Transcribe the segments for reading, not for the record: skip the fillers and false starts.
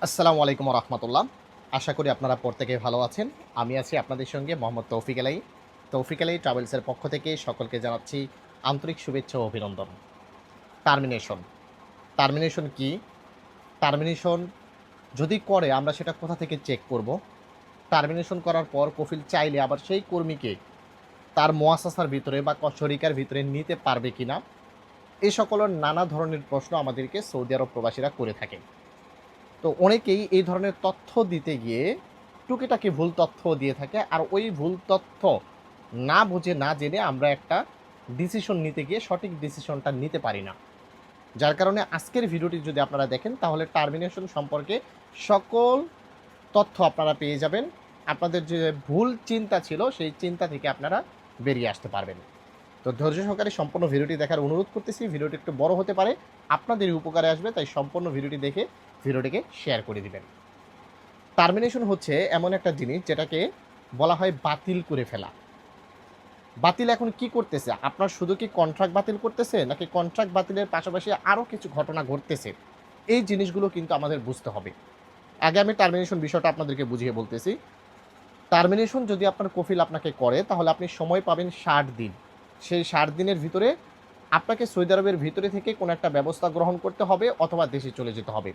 আসসালামু আলাইকুম রহমতুল্লাহ। আশা করি আপনারা প্রত্যেকে ভালো আছেন। আমি আছি আপনাদের সঙ্গে মোহাম্মদ তৌফিক আলাই। তৌফিক আলাই ট্রাভেলসের পক্ষ থেকে সকলকে জানাচ্ছি আন্তরিক শুভেচ্ছা ও অভিনন্দন। টার্মিনেশন। টার্মিনেশন কি? টার্মিনেশন যদি করে আমরা সেটা কোথা থেকে চেক করব? টার্মিনেশন করার পর কফিল চাইলে আবার সেই কর্মীকে তার মুয়াসাসার ভিতরে বা শরিকার ভিতরে নিতে পারবে কিনা? এই সকলের নানা ধরনের প্রশ্ন আমাদেরকে সৌদি আরব প্রবাসীরা করে থাকে। তো অনেকেই এই ধরনের তথ্য দিতে গিয়ে টুকিটাকি ভুল তথ্য দিয়ে থাকে। আর ওই ভুল তথ্য না বুঝে না জেনে আমরা একটা ডিসিশন নিতে গিয়ে সঠিক ডিসিশনটা নিতে পারি না। যার কারণে আজকের ভিডিওটি যদি আপনারা দেখেন তাহলে টার্মিনেশন সম্পর্কে সকল তথ্য আপনারা পেয়ে যাবেন। আপনাদের যে ভুল চিন্তা ছিল সেই চিন্তা থেকে আপনারা বেরিয়ে আসতে পারবেন। তো ধৈর্য সহকারে সম্পূর্ণ ভিডিওটি দেখার অনুরোধ করতেছি। ভিডিওটি একটু বড় হতে পারে, আপনাদের উপকারে আসবে, তাই সম্পূর্ণ ভিডিওটি দেখে ভিডিওটিকে শেয়ার করে দিবেন। টার্মিনেশন হচ্ছে এমন একটা জিনিস যেটাকে বলা হয় বাতিল করে ফেলা। বাতিল এখন কি করতেছে? আপনার শুধু কি কন্ট্রাক্ট বাতিল করতেছে নাকি কন্ট্রাক্ট বাতিলের পাশাপাশি আরও কিছু ঘটনা ঘটতেছে? এই জিনিসগুলো কিন্তু আমাদের বুঝতে হবে। আগে আমি টার্মিনেশন বিষয়টা আপনাদেরকে বুঝিয়ে বলতেছি। টার্মিনেশন যদি আপনার কফিল আপনাকে করে তাহলে আপনি সময় পাবেন 60 দিন। সেই 60 দিনের ভিতরে আপনাকে সৌদি আরবের ভিতরে থেকে কোনো একটা ব্যবস্থা গ্রহণ করতে হবে অথবা দেশে চলে যেতে হবে।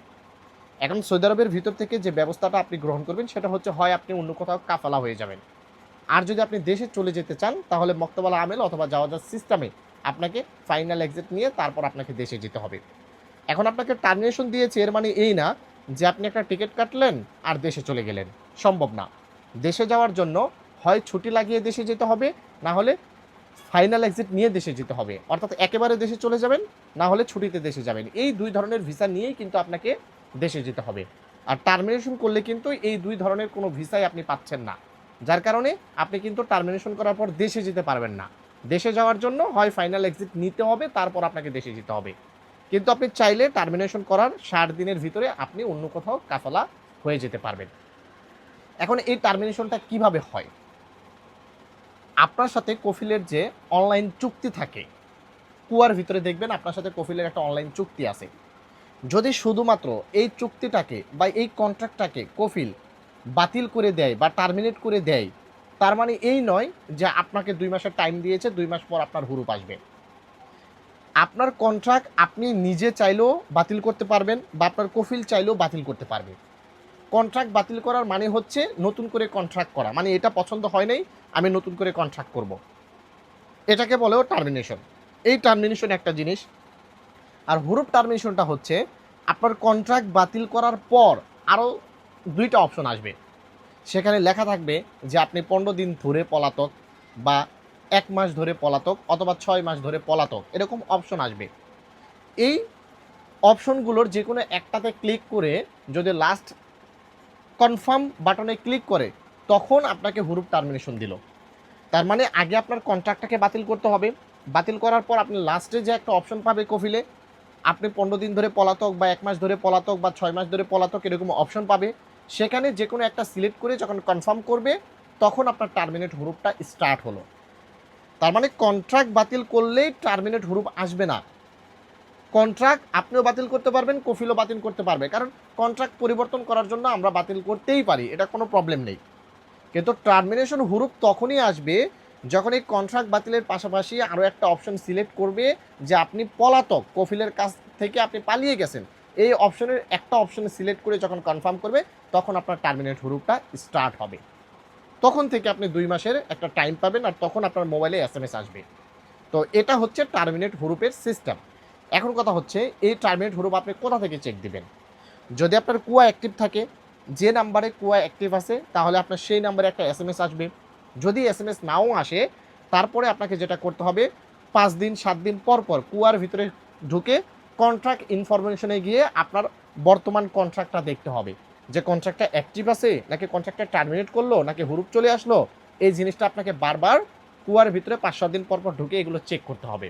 এখন সৌদি আরবের ভিতর থেকে যে ব্যবস্থাটা আপনি গ্রহণ করবেন সেটা হচ্ছে হয় আপনি অন্য কোথাও কাফালা হয়ে যাবেন। আর যদি আপনি দেশে চলে যেতে চান তাহলে মক্তবাল আমেল অথবা জাওয়াজাত সিস্টেমে আপনাকে ফাইনাল এক্সিট নিয়ে তারপর আপনাকে দেশে যেতে হবে। এখন আপনাকে টার্মিনেশন দিয়েছে এর মানে এই না যে আপনি একটা টিকিট কাটলেন আর দেশে চলে গেলেন। সম্ভব না। দেশে যাওয়ার জন্য হয় ছুটি লাগিয়ে দেশে যেতে হবে, না হলে ফাইনাল এক্সিট নিয়ে দেশে যেতে হবে। অর্থাৎ একেবারে দেশে চলে যাবেন, না হলে ছুটিতে দেশে যাবেন। এই ২ ধরনের ভিসা নিয়েই কিন্তু আপনাকে দেশে যেতে হবে। আর টার্মিনেশন করলে কিন্তু এই ২ ধরনের কোনো ভিসাই আপনি পাচ্ছেন না। যার কারণে আপনি কিন্তু টার্মিনেশন করার পর দেশে যেতে পারবেন না। দেশে যাওয়ার জন্য হয় ফাইনাল এক্সিট নিতে হবে, তারপর আপনাকে দেশে যেতে হবে। কিন্তু আপনি চাইলে টার্মিনেশন করার ৬০ দিনের ভিতরে আপনি অন্য কোথাও কাফালা হয়ে যেতে পারবেন। এখন এই টার্মিনেশনটা কিভাবে হয়? আপনার সাথে কফিলের যে অনলাইন চুক্তি থাকে, কুয়ার ভিতরে দেখবেন আপনার সাথে কফিলের একটা অনলাইন চুক্তি আছে। যদি শুধুমাত্র এই চুক্তিটাকে বা এই কন্ট্রাক্টটাকে কফিল বাতিল করে দেয় বা টার্মিনেট করে দেয়, তার মানে এই নয় যে আপনাকে ২ মাসের টাইম দিয়েছে, ২ মাস পর আপনার হুরুপ আসবে। আপনার কন্ট্রাক্ট আপনি নিজে চাইলেও বাতিল করতে পারবেন বা আপনার কফিল চাইলেও বাতিল করতে পারবে। কন্ট্রাক্ট বাতিল করার মানে হচ্ছে নতুন করে কন্ট্রাক্ট করা। মানে এটা পছন্দ হয় নাই, আমি নতুন করে কন্ট্রাক্ট করব। এটাকে বলেও টার্মিনেশন। এই টার্মিনেশন একটা জিনিস। আর হুরুপ টার্মিনেশনটা হচ্ছে আপনার কন্ট্রাক্ট বাতিল করার পর আরও ২টা অপশন আসবে। সেখানে লেখা থাকবে যে আপনি ১৫ দিন ধরে পলাতক বা ১ মাস ধরে পলাতক অথবা ৬ মাস ধরে পলাতক, এরকম অপশন আসবে। এই অপশনগুলোর যে কোনো একটাতে ক্লিক করে যদি লাস্ট কনফার্ম বাটনে ক্লিক করে তখন আপনাকে হুরুপ টার্মিনেশন দিল। তার মানে আগে আপনার কন্ট্রাক্টটাকে বাতিল করতে হবে। বাতিল করার পর আপনি লাস্টে যে একটা অপশন পাবে কফিলে, আপনি ১৫ দিন ধরে পলাতক বা ১ মাস ধরে পলাতক বা ৬ মাস ধরে পলাতক, এরকম অপশন পাবে। সেখানে যে কোনো একটা সিলেক্ট করে যখন কনফার্ম করবে তখন আপনার টার্মিনেট হুরুপটা স্টার্ট হলো। তার মানে কন্ট্রাক্ট বাতিল করলেই টার্মিনেট হুরুপ আসবে না। কন্ট্রাক্ট আপনিও বাতিল করতে পারবেন, কফিলও বাতিল করতে পারবে। কারণ কন্ট্রাক্ট পরিবর্তন করার জন্য আমরা বাতিল করতেই পারি, এটা কোনো প্রবলেম নেই। কিন্তু টার্মিনেশন হুরুপ তখনই আসবে যখন এই কন্ট্রাক্ট বাতিলের পাশাপাশি আরও একটা অপশন সিলেক্ট করবে যে আপনি পলাতক, কফিলের কাছ থেকে আপনি পালিয়ে গেছেন। এই অপশনের একটা অপশন সিলেক্ট করে যখন কনফার্ম করবে তখন আপনার টার্মিনেট হুরুপটা স্টার্ট হবে। তখন থেকে আপনি ২ মাসের একটা টাইম পাবেন আর তখন আপনার মোবাইলে এসএমএস আসবে। তো এটা হচ্ছে টার্মিনেট হুরুপের সিস্টেম। এখন কথা হচ্ছে এই টার্মিনেট হুরুপ আপনি কোথা থেকে চেক দিবেন? যদি আপনার কুয়া অ্যাক্টিভ থাকে, যে নাম্বারে কুয়া অ্যাক্টিভ আছে তাহলে আপনার সেই নাম্বারে একটা এসএমএস আসবে। যদি এসএমএস নাও আসে তারপরে আপনাকে যেটা করতে হবে ৫ দিন ৭ দিন পর পর কুয়ার ভিতরে ঢুকে কন্ট্রাক্ট ইনফরমেশনে গিয়ে আপনার বর্তমান কন্ট্রাক্টটা দেখতে হবে যে কন্ট্রাক্টটা অ্যাক্টিভ আছে নাকি কন্ট্রাক্টটা টার্মিনেট করলো নাকি হুরুপ চলে আসলো। এই জিনিসটা আপনাকে বারবার কুয়ার ভিতরে ৫-৭ দিন পর পর ঢুকে এগুলো চেক করতে হবে।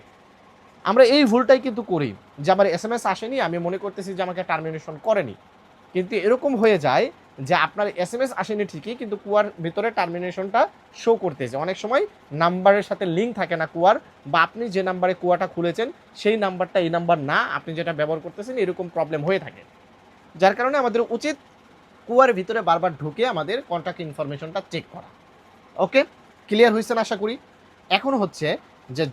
আমরা এই ভুলটাই কিন্তু করি যে আমার এসএমএস আসেনি, আমি মনে করতেছি যে আমাকে টার্মিনেশন করেনি। কিন্তু এরকম হয়ে যায় যে আপনার এসএমএস আসেনি ঠিকই কিন্তু কুয়ার ভিতরে টার্মিনেশনটা শো করতেছে। অনেক সময় নাম্বারের সাথে লিঙ্ক থাকে না কুয়ার, বা আপনি যে নাম্বারে কুয়াটা খুলেছেন সেই নাম্বারটা এই নাম্বার না, আপনি যেটা ব্যবহার করতেছেন, এরকম প্রবলেম হয়ে থাকে। যার কারণে আমাদের উচিত কুয়ার ভিতরে বারবার ঢুকে আমাদের কন্ট্যাক্ট ইনফরমেশনটা চেক করা। ওকে, ক্লিয়ার হয়েছেন আশা করি। এখন হচ্ছে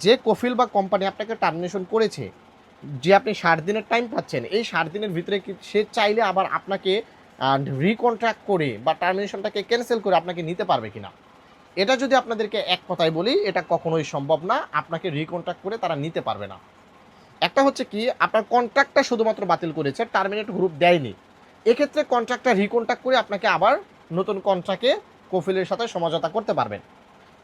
যে কফিল বা কোম্পানি আপনাকে টার্মিনেশন করেছে, যে আপনি 60 দিনের টাইম পাচ্ছেন, এই 60 দিনের ভিতরে কি সে চাইলে আবার আপনাকে রিকন্ট্রাক্ট করে বা টার্মিনেশনটাকে ক্যান্সেল করে আপনাকে নিতে পারবে কিনা? এটা যদি আপনাদেরকে এক কথায় বলি, এটা কখনোই সম্ভব না। আপনাকে রিকন্ট্রাক্ট করে তারা নিতে পারবে না। একটা হচ্ছে কি, আপনার কন্ট্রাক্টটা শুধুমাত্র বাতিল করেছে, টার্মিনেট গ্রুপ দেয়নি। এক্ষেত্রে কন্ট্রাক্টটা রিকন্ট্রাক্ট করে আপনাকে আবার নতুন কন্ট্রাক্টে কফিলের সাথে সমঝোতা করতে পারবেন।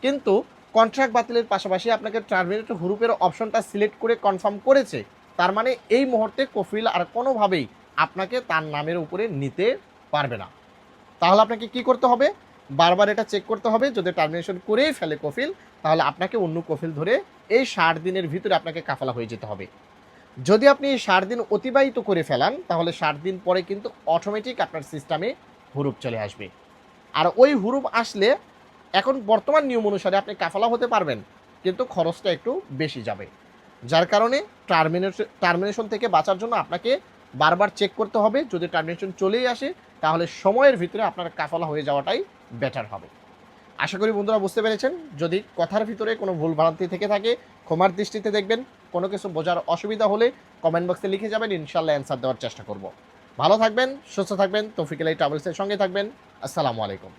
কিন্তু কন্ট্রাক্ট বাতিলের পাশাপাশি আপনাকে টার্মিনেট গ্রুপের অপশনটা সিলেক্ট করে কনফার্ম করেছে, তার মানে এই মুহূর্তে কফিল আর কোনোভাবেই আপনাকে তার নামের উপরে নিতে পারবে না। তাহলে আপনাকে কি করতে হবে? বারবার এটা চেক করতে হবে। যদি টার্মিনেশন করেই ফেলে কফিল, তাহলে আপনাকে অন্য কফিল ধরে এই 60 দিনের ভিতরে আপনাকে কাফালা হয়ে যেতে হবে। যদি আপনি এই 60 দিন অতিবাহিত করে ফেলান, তাহলে 60 দিন পরে কিন্তু অটোমেটিক আপনার সিস্টেমে হুরুপ চলে আসবে। আর ওই হুরুপ আসলে এখন বর্তমান নিয়ম অনুসারে আপনি কাফালা হতে পারবেন, কিন্তু খরচটা একটু বেশি যাবে। যার কারণে টার্মিনেশন থেকে বাঁচার জন্য আপনাকে বারবার চেক করতে হবে। যদি টার্মিনেশন চলেই আসে, তাহলে সময়ের ভিতরে আপনার কাফালা হয়ে যাওয়াটাই বেটার হবে। আশা করি বন্ধুরা বুঝতে পেরেছেন। যদি কথার ভিতরে কোনো ভুল ভ্রান্তি থেকে থাকে, ক্ষমার দৃষ্টিতে দেখবেন। কোনো কিছু বোঝার অসুবিধা হলে কমেন্ট বক্সে লিখে যাবেন, ইনশাল্লাহ অ্যান্সার দেওয়ার চেষ্টা করব। ভালো থাকবেন, সুস্থ থাকবেন, তৌফিক আলাই ট্রাভেলসের সঙ্গে থাকবেন। আসসালামু আলাইকুম।